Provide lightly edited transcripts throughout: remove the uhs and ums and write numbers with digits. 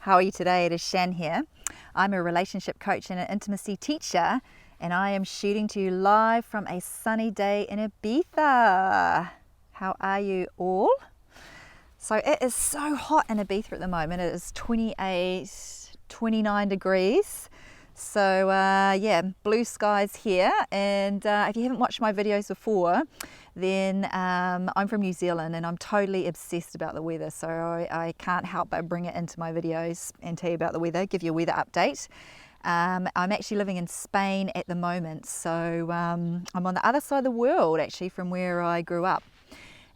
How are you today? It is Shan here. I'm a relationship coach and an intimacy teacher, and I am shooting to you live from a sunny day in Ibiza. How are you all? So it is so hot in Ibiza at the moment. It is 28, 29 degrees. So yeah, blue skies here. And if you haven't watched my videos before, then I'm from New Zealand and I'm totally obsessed about the weather. So I can't help but bring it into my videos and tell you about the weather, give you a weather update. I'm actually living in Spain at the moment. So I'm on the other side of the world actually from where I grew up.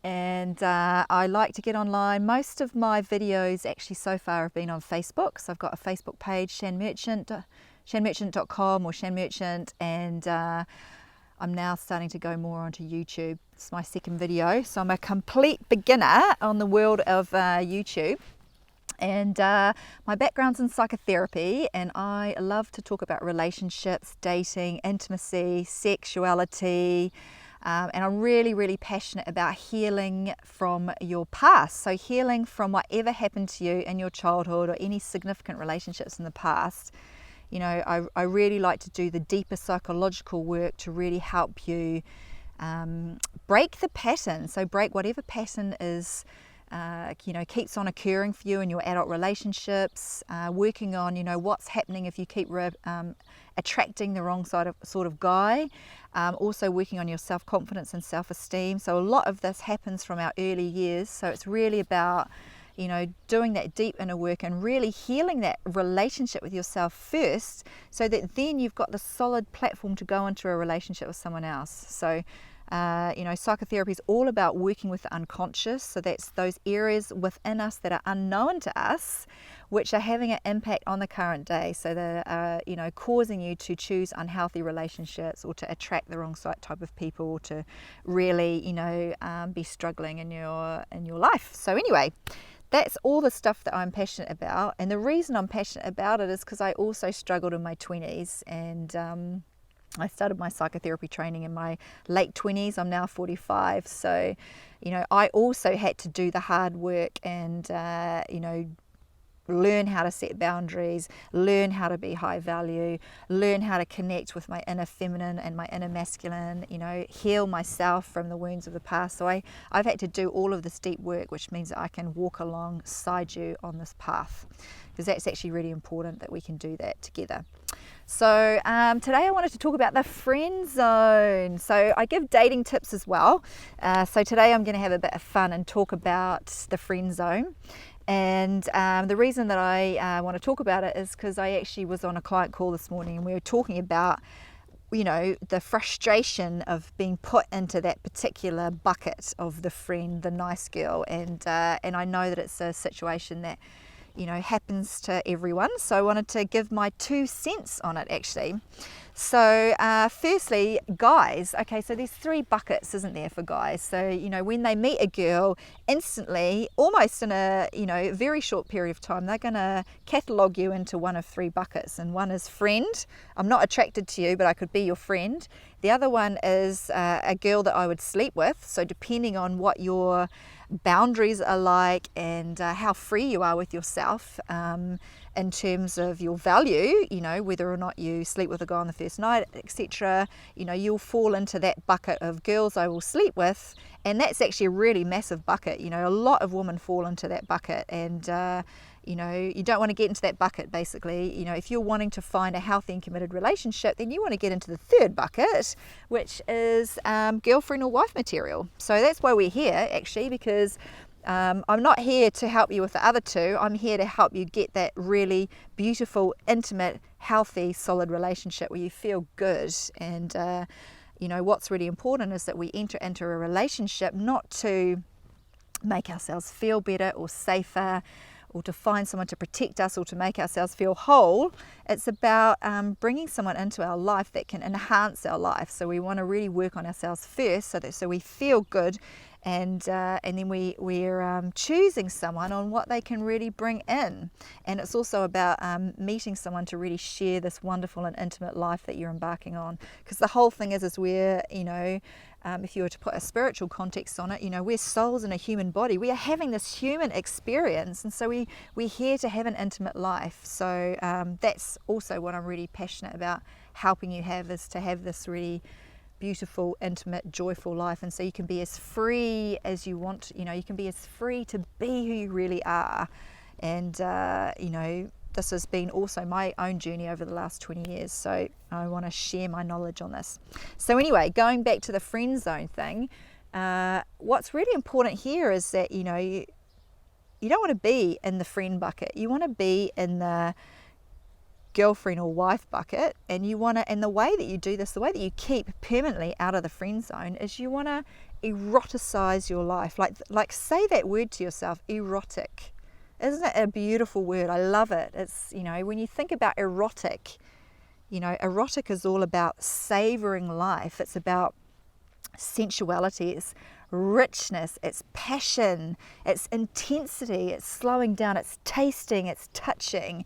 And I like to get online. Most of my videos actually so far have been on Facebook. So I've got a Facebook page, shanmerchant.com or shanmerchant, and I'm now starting to go more onto YouTube. It's my second video, so I'm a complete beginner on the world of YouTube. And my background's in psychotherapy, and I love to talk about relationships, dating, intimacy, sexuality, and I'm really, really passionate about healing from your past. So healing from whatever happened to you in your childhood or any significant relationships in the past. You know, I really like to do the deeper psychological work to really help you break the pattern. So break whatever pattern is, you know, keeps on occurring for you in your adult relationships, working on, you know, what's happening if you keep attracting the wrong sort of guy, also working on your self-confidence and self-esteem. So a lot of this happens from our early years. So it's really about, you know, doing that deep inner work and really healing that relationship with yourself first, so that then you've got the solid platform to go into a relationship with someone else. So you know, psychotherapy is all about working with the unconscious. So that's those areas within us that are unknown to us, which are having an impact on the current day. So they're, you know, causing you to choose unhealthy relationships or to attract the wrong type of people, or to really, you know, be struggling in your life. So anyway, that's all the stuff that I'm passionate about. And the reason I'm passionate about it is because I also struggled in my 20s, and I started my psychotherapy training in my late 20s. I'm now 45. So, you know, I also had to do the hard work and, you know, learn how to set boundaries, learn how to be high value, learn how to connect with my inner feminine and my inner masculine, you know, heal myself from the wounds of the past. So I've had to do all of this deep work, which means that I can walk alongside you on this path, because that's actually really important that we can do that together. So today I wanted to talk about the friend zone. So I give dating tips as well. So today I'm going to have a bit of fun and talk about the friend zone. And the reason that I want to talk about it is because I actually was on a client call this morning, and we were talking about, you know, the frustration of being put into that particular bucket of the friend, the nice girl. And I know that it's a situation that, you know, happens to everyone. So I wanted to give my 2 cents on it actually. So firstly, guys, okay, so there's 3 buckets, isn't there, for guys? So, you know, when they meet a girl, instantly, almost in a, you know, very short period of time, they're going to catalogue you into one of 3 buckets. And one is friend. I'm not attracted to you, but I could be your friend. The other one is a girl that I would sleep with. So depending on what your boundaries are like and how free you are with yourself, in terms of your value, you know, whether or not you sleep with a guy on the first night, etc., you know, you'll fall into that bucket of girls I will sleep with. And that's actually a really massive bucket. You know, a lot of women fall into that bucket, and you know, you don't want to get into that bucket. Basically, you know, if you're wanting to find a healthy and committed relationship, then you want to get into the 3rd bucket, which is girlfriend or wife material. So that's why we're here actually, because I'm not here to help you with the other 2. I'm here to help you get that really beautiful, intimate, healthy, solid relationship where you feel good. And you know, what's really important is that we enter into a relationship not to make ourselves feel better or safer, or to find someone to protect us, or to make ourselves feel whole. It's about bringing someone into our life that can enhance our life. So we want to really work on ourselves first, so we feel good, and then we're choosing someone on what they can really bring in. And it's also about meeting someone to really share this wonderful and intimate life that you're embarking on, because the whole thing is we're, you know, if you were to put a spiritual context on it, we're souls in a human body. We are having this human experience, and so we're here to have an intimate life. So that's also what I'm really passionate about helping you have, is to have this really beautiful, intimate, joyful life. And so you can be as free as you want. You can be as free to be who you really are. And this has been also my own journey over the last 20 years, so I want to share my knowledge on this. So anyway, going back to the friend zone thing, what's really important here is that you don't want to be in the friend bucket. You want to be in the girlfriend or wife bucket, and and the way that you do this, the way that you keep permanently out of the friend zone, is you want to eroticize your life. Like say that word to yourself, erotic. Isn't it a beautiful word? I love it. It's, when you think about erotic, erotic is all about savoring life. It's about sensuality, it's richness, it's passion, it's intensity, it's slowing down, it's tasting, it's touching.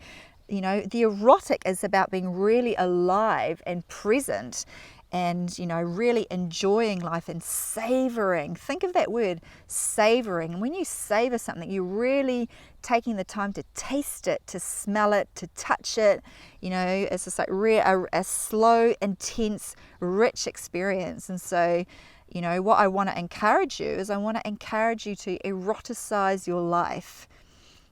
The erotic is about being really alive and present, and really enjoying life and savoring. Think of that word, savoring. And when you savor something, you're really taking the time to taste it, to smell it, to touch it. It's just like a slow, intense, rich experience. And so what I want to encourage you is, I want to encourage you to eroticize your life.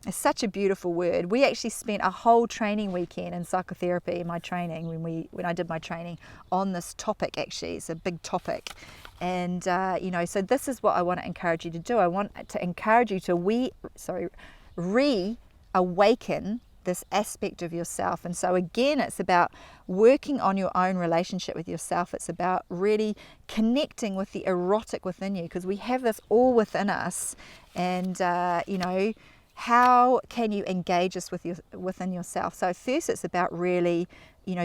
It's such a beautiful word. We actually spent a whole training weekend in psychotherapy in my training, when I did my training, on this topic. Actually, it's a big topic. And so this is what I want to encourage you to do. I want to encourage you to reawaken this aspect of yourself. And so again, it's about working on your own relationship with yourself. It's about really connecting with the erotic within you, because we have this all within us. And how can you engage this within yourself? So first, it's about really,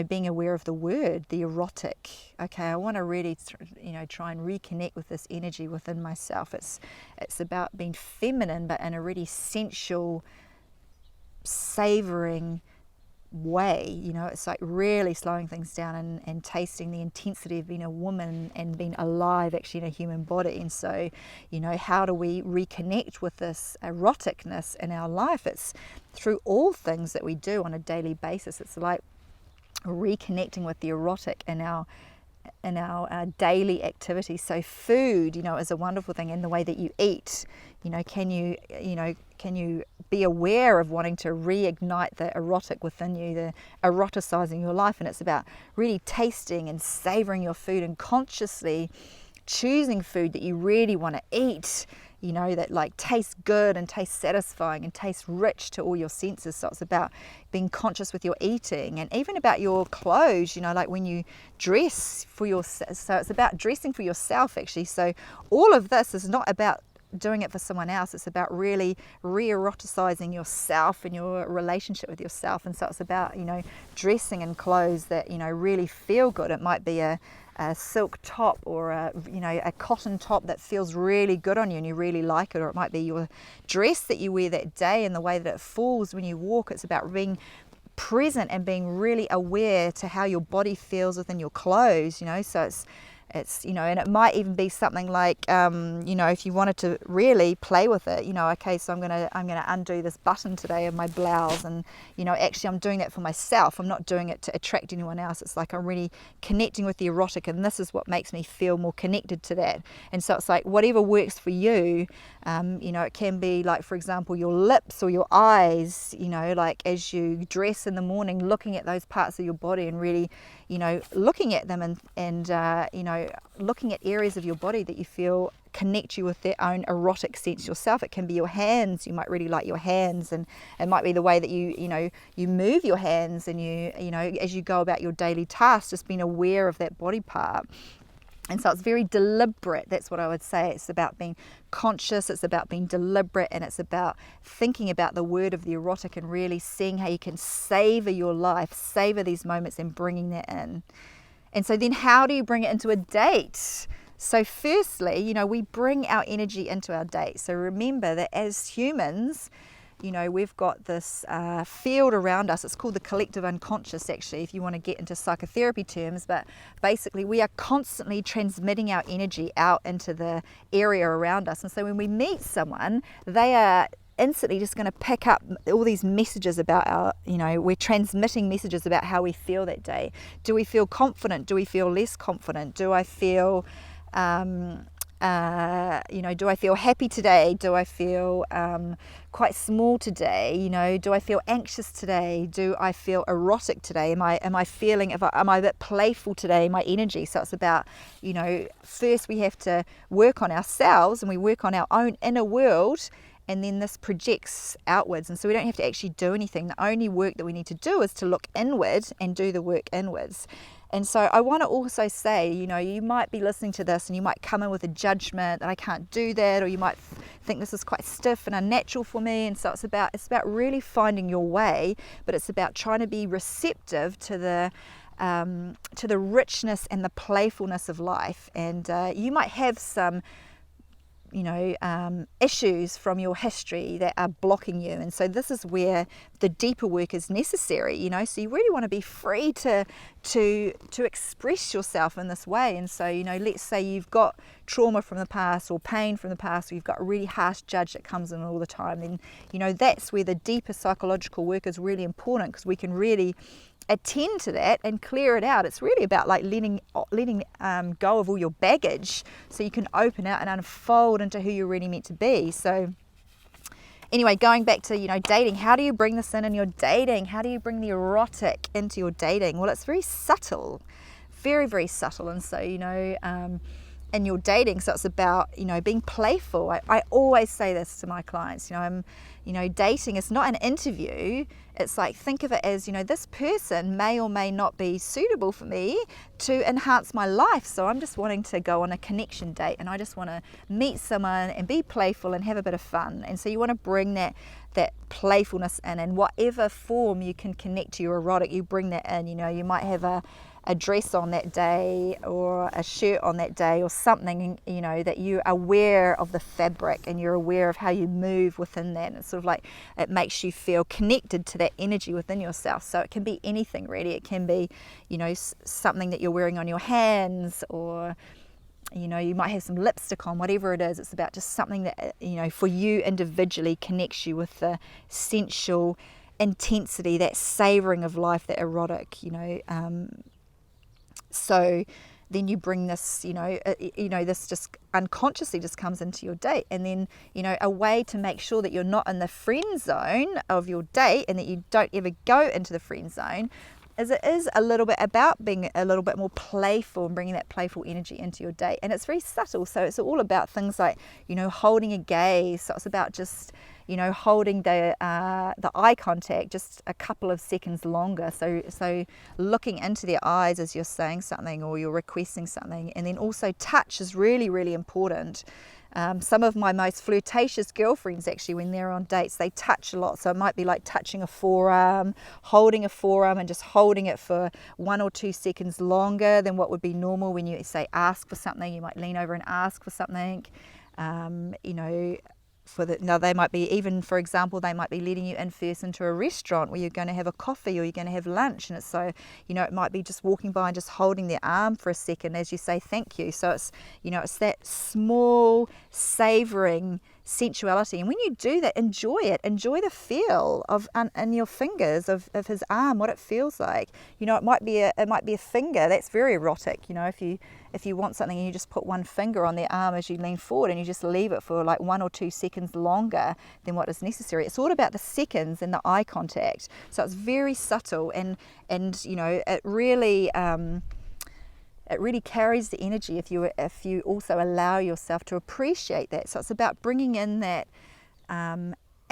being aware of the word, the erotic. Okay, I want to really, try and reconnect with this energy within myself. It's about being feminine, but in a really sensual, savoring way. It's like really slowing things down and tasting the intensity of being a woman and being alive actually in a human body. And so how do we reconnect with this eroticness in our life? It's through all things that we do on a daily basis. It's like reconnecting with the erotic in our daily activities. So food is a wonderful thing, in the way that you eat. Can you be aware of wanting to reignite the erotic within you, the eroticizing your life? And it's about really tasting and savoring your food, and consciously choosing food that you really want to eat, that like tastes good and tastes satisfying and tastes rich to all your senses. So it's about being conscious with your eating, and even about your clothes, like when you dress for yourself. So it's about dressing for yourself actually. So all of this is not about doing it for someone else. It's about really re-eroticizing yourself and your relationship with yourself. And so it's about dressing in clothes that really feel good. It might be a silk top, or a cotton top that feels really good on you and you really like it. Or it might be your dress that you wear that day and the way that it falls when you walk. It's about being present and being really aware to how your body feels within your clothes. So it's and it might even be something like if you wanted to really play with it, okay, so I'm gonna undo this button today of my blouse, and actually I'm doing that for myself. I'm not doing it to attract anyone else. It's like I'm really connecting with the erotic, and this is what makes me feel more connected to that. And so it's like whatever works for you. It can be like, for example, your lips or your eyes, like as you dress in the morning, looking at those parts of your body and really looking at them and looking at areas of your body that you feel connect you with their own erotic sense yourself. It can be your hands. You might really like your hands, and it might be the way that you move your hands, and as you go about your daily tasks, just being aware of that body part. And so it's very deliberate. That's what I would say. It's about being conscious, it's about being deliberate, and it's about thinking about the word of the erotic and really seeing how you can savor your life, savor these moments and bringing that in. And so then how do you bring it into a date? So firstly, we bring our energy into our date. So remember that as humans, you know, we've got this field around us. It's called the collective unconscious, actually, if you want to get into psychotherapy terms. But basically, we are constantly transmitting our energy out into the area around us. And so when we meet someone, they are instantly just going to pick up all these messages about our, you know, we're transmitting messages about how we feel that day. Do we feel confident? Do we feel less confident? Do I feel, you know, do I feel happy today? Do I feel quite small today? You know, do I feel anxious today? Do I feel erotic today? Am I feeling, am I a bit playful today? My energy. So it's about, you know, first we have to work on ourselves, and we work on our own inner world, and then this projects outwards. And so we don't have to actually do anything. The only work that we need to do is to look inward and do the work inwards. And so I want to also say, you know, you might be listening to this and you might come in with a judgment that I can't do that, or you might think this is quite stiff and unnatural for me. And so it's about really finding your way, but it's about trying to be receptive to the richness and the playfulness of life. And you might have some, you know, issues from your history that are blocking you. And so this is where the deeper work is necessary, you know. So you really want to be free to express yourself in this way. And so, you know, let's say you've got trauma from the past or pain from the past, or you've got a really harsh judge that comes in all the time, then, you know, that's where the deeper psychological work is really important, because we can really attend to that and clear it out. It's really about like letting go of all your baggage, so you can open out and unfold into who you're really meant to be. So anyway, going back to, you know, dating, how do you bring this in your dating? How do you bring the erotic into your dating? Well, it's very subtle, very, very subtle. And so, you know, in your dating, so it's about, you know, being playful. I always say this to my clients, you know, dating is not an interview. It's like, think of it as, you know, this person may or may not be suitable for me to enhance my life. So I'm just wanting to go on a connection date, and I just want to meet someone and be playful and have a bit of fun. And so you want to bring that playfulness in whatever form you can connect to your erotic. You bring that in. You know, you might have a dress on that day, or a shirt on that day, or something, you know, that you're aware of the fabric and you're aware of how you move within that. And it's sort of like, it makes you feel connected to that energy within yourself. So it can be anything really. It can be, you know, something that you're wearing on your hands, or, you know, you might have some lipstick on, whatever it is. It's about just something that, you know, for you individually connects you with the sensual intensity, that savoring of life, that erotic, you know. So then you bring this, you know, this just unconsciously just comes into your date. And then, you know, a way to make sure that you're not in the friend zone of your date, and that you don't ever go into the friend zone, is it is a little bit about being a little bit more playful and bringing that playful energy into your date. And it's very subtle. So it's all about things like, you know, holding a gaze. So it's about just, you know, holding the eye contact just a couple of seconds longer. So looking into their eyes as you're saying something or you're requesting something. And then also touch is really, really important. Some of my most flirtatious girlfriends, actually, when they're on dates, they touch a lot. So it might be like touching a forearm, holding a forearm and just holding it for 1 or 2 seconds longer than what would be normal when you say ask for something. You might lean over and ask for something, you know. Now they might be, even for example, they might be letting you in first into a restaurant where you're going to have a coffee or you're going to have lunch, and it's so, you know, it might be just walking by and just holding their arm for a second as you say thank you. So it's, you know, it's that small savoring sensuality, and when you do that, enjoy it, enjoy the feel of in your fingers of his arm, what it feels like. You know, it might be a finger. That's very erotic. You know, if you want something and you just put one finger on their arm as you lean forward, and you just leave it for like 1 or 2 seconds longer than what is necessary. It's all about the seconds and the eye contact. So it's very subtle, and you know, it really carries the energy if you also allow yourself to appreciate that. So it's about bringing in that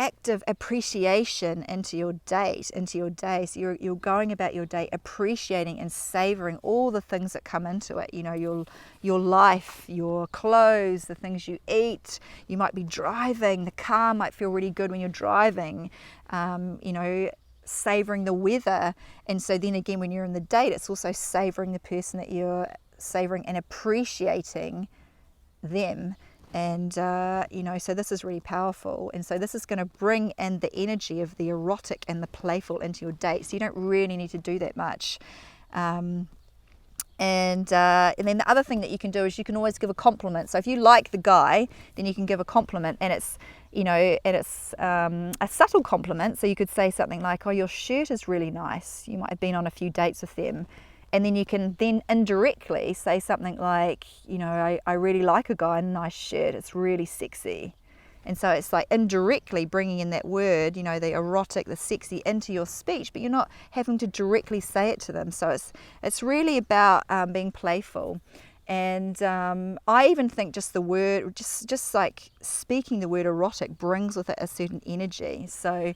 active appreciation into your date, into your day. So you're going about your day appreciating and savoring all the things that come into it. You know, your life, your clothes, the things you eat. You might be driving. The car might feel really good when you're driving. You know, savoring the weather. And so then again, when you're in the date, it's also savoring the person that you're savoring and appreciating them. And you know, so this is really powerful, and so this is going to bring in the energy of the erotic and the playful into your date, so you don't really need to do that much. And then the other thing that you can do is you can always give a compliment. So if you like the guy, then you can give a compliment, and it's, you know, and it's a subtle compliment. So you could say something like, oh, your shirt is really nice. You might have been on a few dates with them. And then you can then indirectly say something like, you know, I really like a guy in a nice shirt. It's really sexy. And so it's like indirectly bringing in that word, you know, the erotic, the sexy into your speech, but you're not having to directly say it to them. So it's really about being playful. And I even think just the word, just like speaking the word erotic brings with it a certain energy. So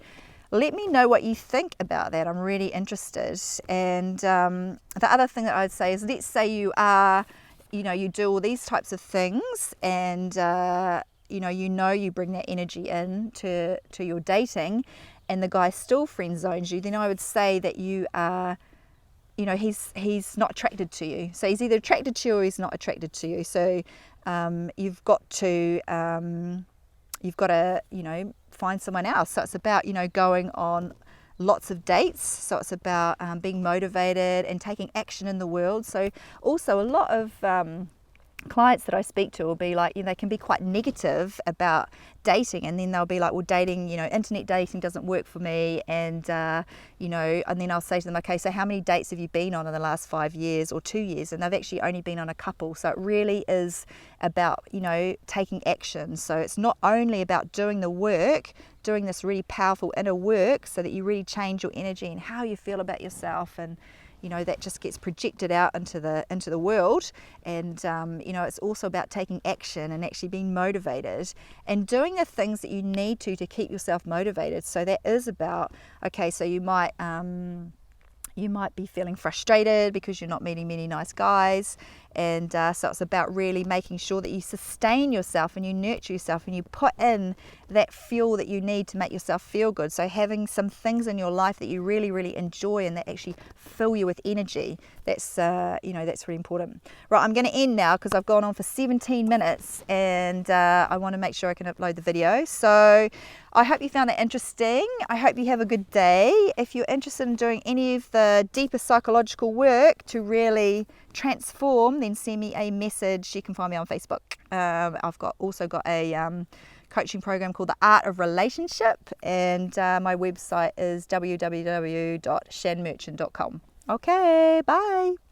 let me know what you think about that. I'm really interested. And the other thing that I'd say is, let's say you are, you know, you do all these types of things, and you bring that energy in to your dating, and the guy still friend zones you, then I would say that you are, you know, he's not attracted to you. So he's either attracted to you or he's not attracted to you. So you've got to, you know, find someone else. So it's about, you know, going on lots of dates. So it's about being motivated and taking action in the world. So also a lot of clients that I speak to will be like, you know, they can be quite negative about dating, and then they'll be like, well, dating, you know, internet dating doesn't work for me, and you know, and then I'll say to them, okay, so how many dates have you been on in the last 5 years or 2 years? And they've actually only been on a couple. So it really is about, you know, taking action. So it's not only about doing the work, doing this really powerful inner work, so that you really change your energy and how you feel about yourself, and you know, that just gets projected out into the world. And you know, it's also about taking action and actually being motivated and doing the things that you need to keep yourself motivated. So that is about, okay, so you might be feeling frustrated because you're not meeting many nice guys, and so it's about really making sure that you sustain yourself and you nurture yourself and you put in that fuel that you need to make yourself feel good. So having some things in your life that you really, really enjoy and that actually fill you with energy, that's you know, that's really important. Right, I'm going to end now because I've gone on for 17 minutes, and I want to make sure I can upload the video. So I hope you found it interesting. I hope you have a good day. If you're interested in doing any of the deeper psychological work to really transform, then send me a message. You can find me on Facebook. I've also got a coaching program called The Art of Relationship, and my website is www.shanmerchant.com. Okay, bye.